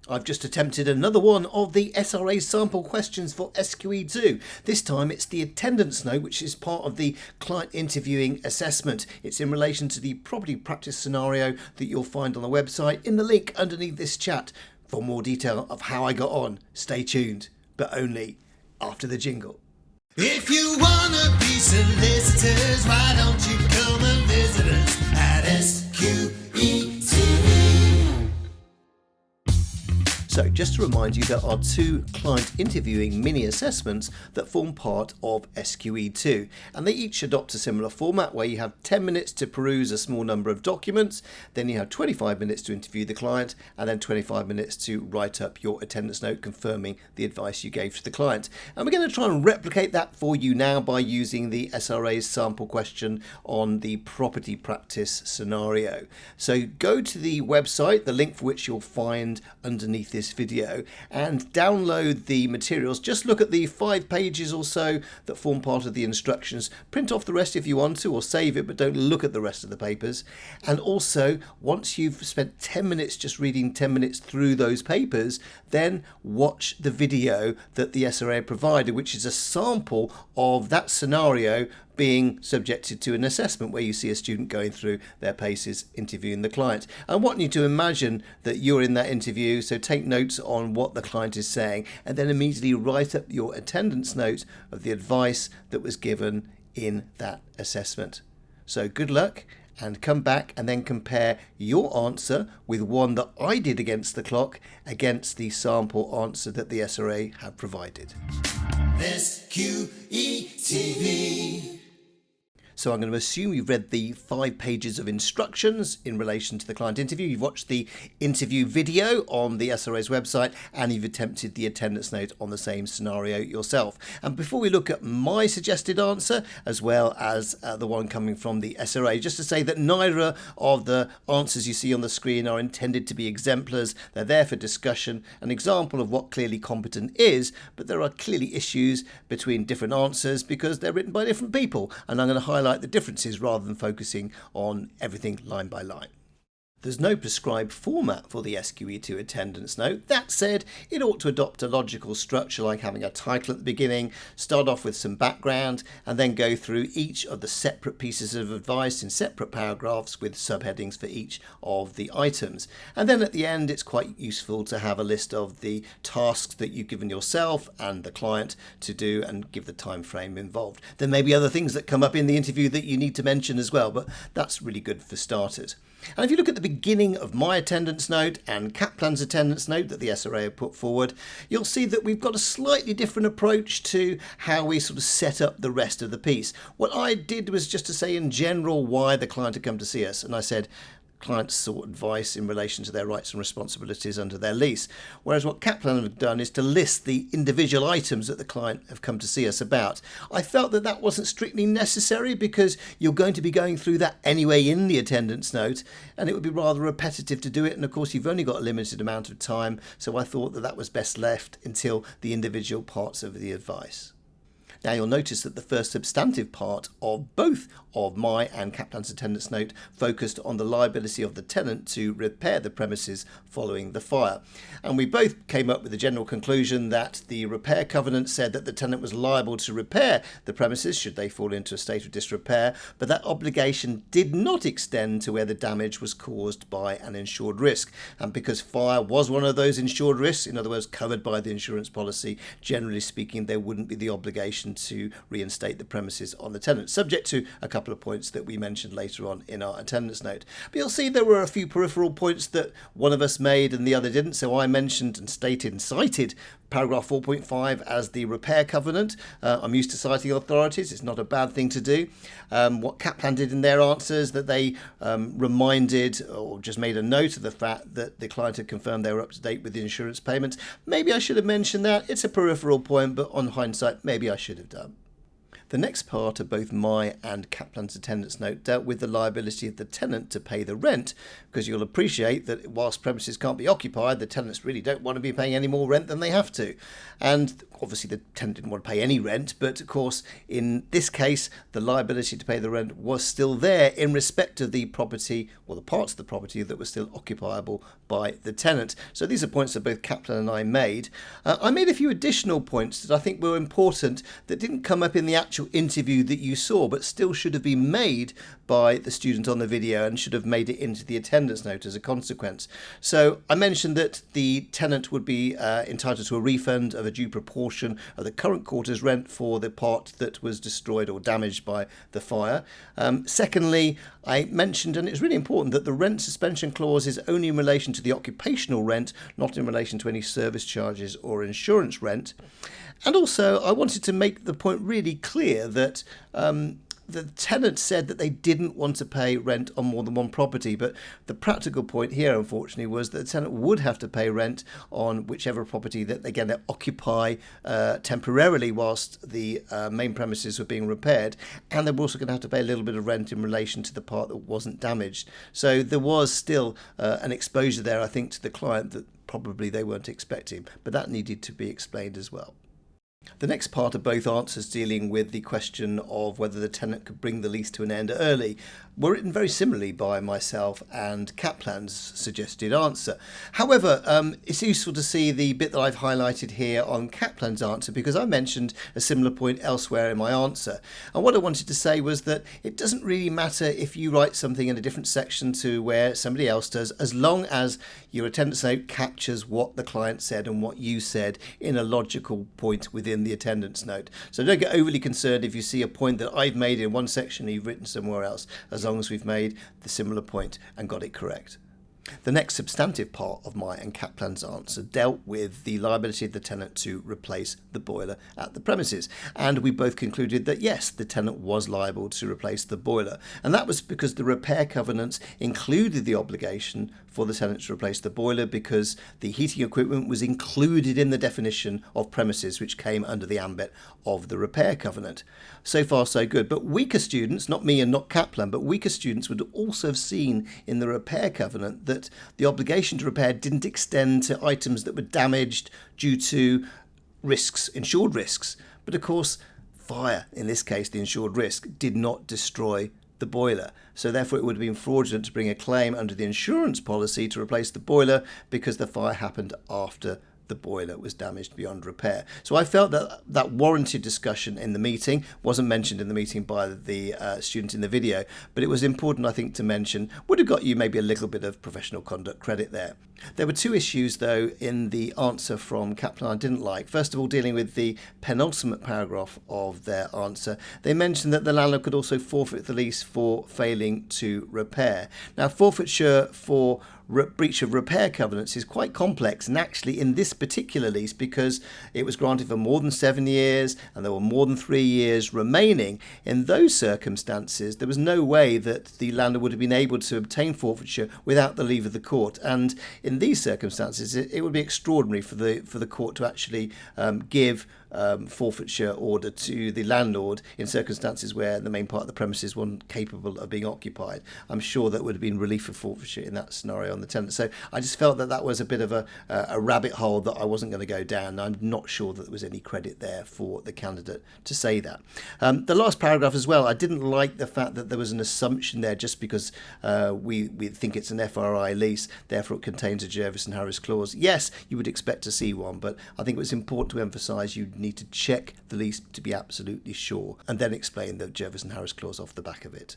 I've just attempted another one of the SRA sample questions for SQE2. This time it's the attendance note, which is part of the client interviewing assessment. It's in relation to the property practice scenario that you'll find on the website in the link underneath this chat. For more detail of how I got on, stay tuned, but only after the jingle. If you wanna be solicitors, why don't you come and visit us at SQE2? So just to remind you, there are two client interviewing mini assessments that form part of SQE2, and they each adopt a similar format where you have 10 minutes to peruse a small number of documents, then you have 25 minutes to interview the client, and then 25 minutes to write up your attendance note confirming the advice you gave to the client. And we're going to try and replicate that for you now by using the SRA's sample question on the property practice scenario. So go to the website, the link for which you'll find underneath this video, and download the materials. Just look at the 5 pages or so that form part of the instructions. Print off the rest if you want to, or save it, but don't look at the rest of the papers. And also, once you've spent 10 minutes just reading 10 minutes through those papers, then watch the video that the SRA provided, which is a sample of that scenario being subjected to an assessment where you see a student going through their paces interviewing the client. I want you to imagine that you're in that interview, so take notes on what the client is saying and then immediately write up your attendance note of the advice that was given in that assessment. So good luck, and come back and then compare your answer with one that I did against the clock against the sample answer that the SRA have provided. SQE2. So I'm going to assume you've read the 5 pages of instructions in relation to the client interview. You've watched the interview video on the SRA's website, and you've attempted the attendance note on the same scenario yourself. And before we look at my suggested answer, as well as the one coming from the SRA, just to say that neither of the answers you see on the screen are intended to be exemplars. They're there for discussion, an example of what clearly competent is, but there are clearly issues between different answers because they're written by different people, and I'm going to highlight the differences rather than focusing on everything line by line. There's no prescribed format for the SQE2 attendance note. That said, it ought to adopt a logical structure like having a title at the beginning, start off with some background, and then go through each of the separate pieces of advice in separate paragraphs with subheadings for each of the items. And then at the end, it's quite useful to have a list of the tasks that you've given yourself and the client to do and give the time frame involved. There may be other things that come up in the interview that you need to mention as well, but that's really good for starters. And if you look at the beginning of my attendance note and Kaplan's attendance note that the SRA have put forward, you'll see that we've got a slightly different approach to how we sort of set up the rest of the piece. What I did was just to say in general why the client had come to see us, and I said clients sought advice in relation to their rights and responsibilities under their lease. Whereas what Kaplan have done is to list the individual items that the client have come to see us about. I felt that that wasn't strictly necessary because you're going to be going through that anyway in the attendance note, and it would be rather repetitive to do it. And of course, you've only got a limited amount of time, so I thought that that was best left until the individual parts of the advice. Now you'll notice that the first substantive part of both of my and Kaplan's attendance note focused on the liability of the tenant to repair the premises following the fire. And we both came up with the general conclusion that the repair covenant said that the tenant was liable to repair the premises should they fall into a state of disrepair, but that obligation did not extend to where the damage was caused by an insured risk. And because fire was one of those insured risks, in other words covered by the insurance policy, generally speaking there wouldn't be the obligation to reinstate the premises on the tenant, subject to a couple of points that we mentioned later on in our attendance note. But you'll see there were a few peripheral points that one of us made and the other didn't, so I mentioned and stated and cited paragraph 4.5 as the repair covenant. I'm used to citing authorities, it's not a bad thing to do. What Kaplan did in their answers, that they reminded or just made a note of the fact that the client had confirmed they were up to date with the insurance payments. Maybe I should have mentioned that. It's a peripheral point, but on hindsight, maybe I should have done. The next part of both my and Kaplan's attendance note dealt with the liability of the tenant to pay the rent, because you'll appreciate that whilst premises can't be occupied, the tenants really don't want to be paying any more rent than they have to. And obviously the tenant didn't want to pay any rent, but of course in this case the liability to pay the rent was still there in respect of the property, or the parts of the property that were still occupiable by the tenant. So these are points that both Kaplan and I made. I made a few additional points that I think were important that didn't come up in the actual interview that you saw, but still should have been made by the student on the video and should have made it into the attendance note as a consequence. So I mentioned that the tenant would be entitled to a refund of a due proportion of the current quarter's rent for the part that was destroyed or damaged by the fire. Secondly, I mentioned, and it's really important, that the rent suspension clause is only in relation to the occupational rent, not in relation to any service charges or insurance rent. And also, I wanted to make the point really clear that the tenant said that they didn't want to pay rent on more than one property, but the practical point here, unfortunately, was that the tenant would have to pay rent on whichever property that, again, they occupy temporarily whilst the main premises were being repaired, and they were also going to have to pay a little bit of rent in relation to the part that wasn't damaged. So there was still an exposure there, I think, to the client that probably they weren't expecting, but that needed to be explained as well. The next part of both answers, dealing with the question of whether the tenant could bring the lease to an end early, were written very similarly by myself and Kaplan's suggested answer. However, it's useful to see the bit that I've highlighted here on Kaplan's answer, because I mentioned a similar point elsewhere in my answer. And what I wanted to say was that it doesn't really matter if you write something in a different section to where somebody else does, as long as your attendance note captures what the client said and what you said in a logical point within the attendance note. So don't get overly concerned if you see a point that I've made in one section and you've written somewhere else, as long as we've made the similar point and got it correct. The next substantive part of my and Kaplan's answer dealt with the liability of the tenant to replace the boiler at the premises, and we both concluded that yes, the tenant was liable to replace the boiler, and that was because the repair covenants included the obligation for the tenant to replace the boiler, because the heating equipment was included in the definition of premises which came under the ambit of the repair covenant. So far so good, but weaker students, not me and not Kaplan, but weaker students would also have seen in the repair covenant that the obligation to repair didn't extend to items that were damaged due to risks, insured risks. But of course, fire, in this case the insured risk, did not destroy the boiler. So therefore it would have been fraudulent to bring a claim under the insurance policy to replace the boiler, because the fire happened after the boiler was damaged beyond repair. So I felt that that warranted discussion in the meeting. Wasn't mentioned in the meeting by the student in the video, but it was important, I think, to mention. Would have got you maybe a little bit of professional conduct credit there. There were two issues, though, in the answer from Kaplan I didn't like. First of all, dealing with the penultimate paragraph of their answer, they mentioned that the landlord could also forfeit the lease for failing to repair. Now, forfeiture for breach of repair covenants is quite complex, and actually in this particular lease, because it was granted for more than 7 years and there were more than 3 years remaining, in those circumstances there was no way that the landlord would have been able to obtain forfeiture without the leave of the court. And in these circumstances it would be extraordinary for the court to actually give forfeiture order to the landlord in circumstances where the main part of the premises wasn't capable of being occupied. I'm sure that would have been relief of forfeiture in that scenario on the tenant. So I just felt that that was a bit of a rabbit hole that I wasn't going to go down. I'm not sure that there was any credit there for the candidate to say that. The last paragraph as well, I didn't like the fact that there was an assumption there just because we think it's an FRI lease, therefore it contains a Jervis and Harris clause. Yes, you would expect to see one, but I think it was important to emphasise you need to check the lease to be absolutely sure, and then explain the Jervis and Harris clause off the back of it.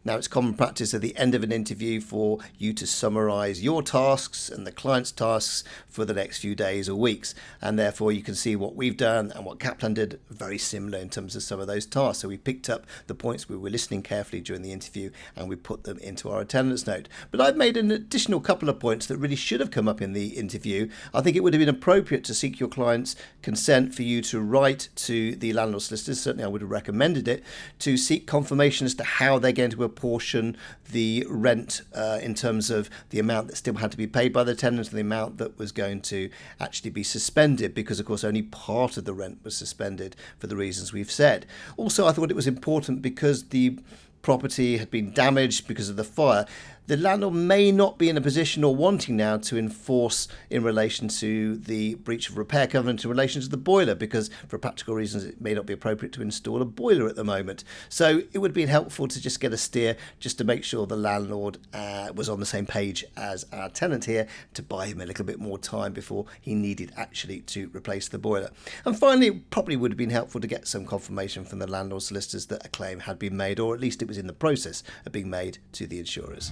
Now, it's common practice at the end of an interview for you to summarise your tasks and the client's tasks for the next few days or weeks, and therefore you can see what we've done and what Kaplan did, very similar in terms of some of those tasks. So we picked up the points we were listening carefully during the interview and we put them into our attendance note. But I've made an additional couple of points that really should have come up in the interview. I think it would have been appropriate to seek your client's consent for you to write to the landlord solicitors, certainly I would have recommended it, to seek confirmation as to how they're going to apportion the rent in terms of the amount that still had to be paid by the tenant and the amount that was going to actually be suspended, because of course only part of the rent was suspended for the reasons we've said. Also, I thought it was important because the property had been damaged because of the fire. The landlord may not be in a position or wanting now to enforce in relation to the breach of repair covenant in relation to the boiler, because for practical reasons it may not be appropriate to install a boiler at the moment. So it would have been helpful to just get a steer just to make sure the landlord was on the same page as our tenant here, to buy him a little bit more time before he needed actually to replace the boiler. And finally, it probably would have been helpful to get some confirmation from the landlord solicitors that a claim had been made, or at least it was in the process of being made to the insurers.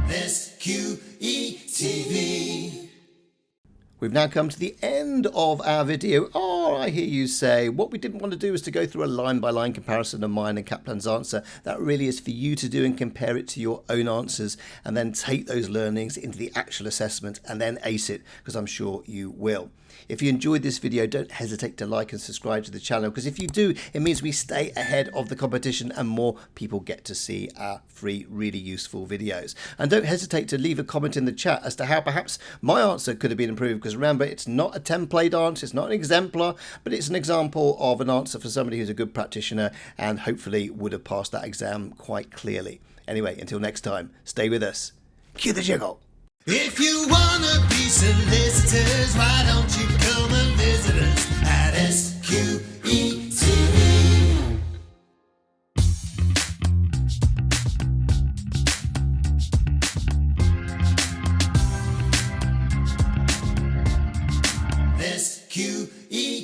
SQE2. We've now come to the end of our video. Oh, I hear you say, what we didn't want to do is to go through a line-by-line comparison of mine and Kaplan's answer. That really is for you to do and compare it to your own answers, and then take those learnings into the actual assessment and then ace it, because I'm sure you will. If you enjoyed this video, don't hesitate to like and subscribe to the channel, because if you do, it means we stay ahead of the competition and more people get to see our free, really useful videos. And don't hesitate to leave a comment in the chat as to how perhaps my answer could have been improved, because remember, it's not a template answer, it's not an exemplar, but it's an example of an answer for somebody who's a good practitioner and hopefully would have passed that exam quite clearly. Anyway, until next time, stay with us. Cue the jiggle. If you wanna be solicitors, why don't you come and visit us at SQE2? SQE2.